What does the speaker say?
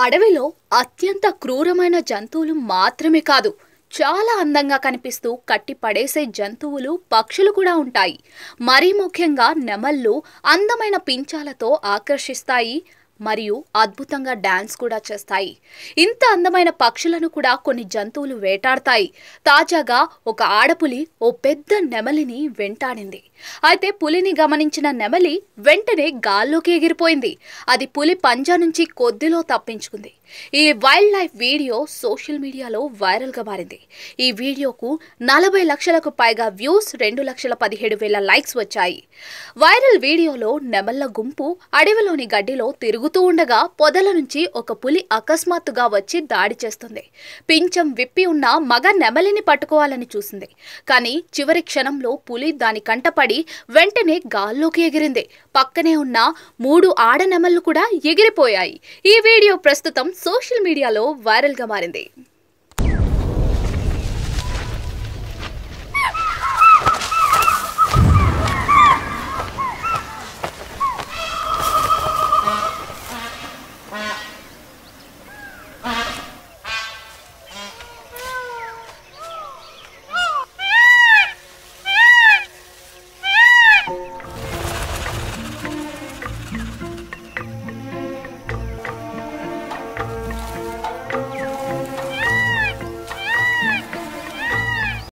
అడవిలో అత్యంత క్రూరమైన జంతువులు మాత్రమే కాదు, చాలా అందంగా కనిపిస్తూ కట్టి పడేసే జంతువులు, పక్షులు కూడా ఉంటాయి. మరీ ముఖ్యంగా నెమళ్ళు అందమైన పించాలతో ఆకర్షిస్తాయి మరియు అద్భుతంగా డాన్స్ కూడా చేస్తాయి. ఇంత అందమైన పక్షులను కూడా కొన్ని జంతువులు వేటాడతాయి. తాజాగా ఒక ఆడపులి ఓ పెద్ద నెమలిని వెంటాడింది. అయితే పులిని గమనించిన నెమలి వెంటనే గాల్లోకి ఎగిరిపోయింది. అది పులి పంజా నుంచి కొద్దిలో తప్పించుకుంది. ఈ వైల్డ్ లైఫ్ వీడియో సోషల్ మీడియాలో వైరల్గా మారింది. ఈ వీడియోకు 40 లక్షలకు పైగా వ్యూస్, 2,17,000 లైక్స్ వచ్చాయి. వైరల్ వీడియోలో నెమళ్ల గుంపు అడవిలోని గడ్డిలో తిరుగుతూ ఉండగా పొదల నుంచి ఒక పులి అకస్మాత్తుగా వచ్చి దాడి చేస్తుంది. పించం విప్పి ఉన్న మగ నెమలిని పట్టుకోవాలని చూసింది. కానీ చివరి క్షణంలో పులి దాని కంటపడి వెంటనే గాల్లోకి ఎగిరింది. పక్కనే ఉన్న 3 ఆడ నెమళ్లు కూడా ఎగిరిపోయాయి. ఈ వీడియో ప్రస్తుతం సోషల్ మీడియాలో వైరల్గా మారింది.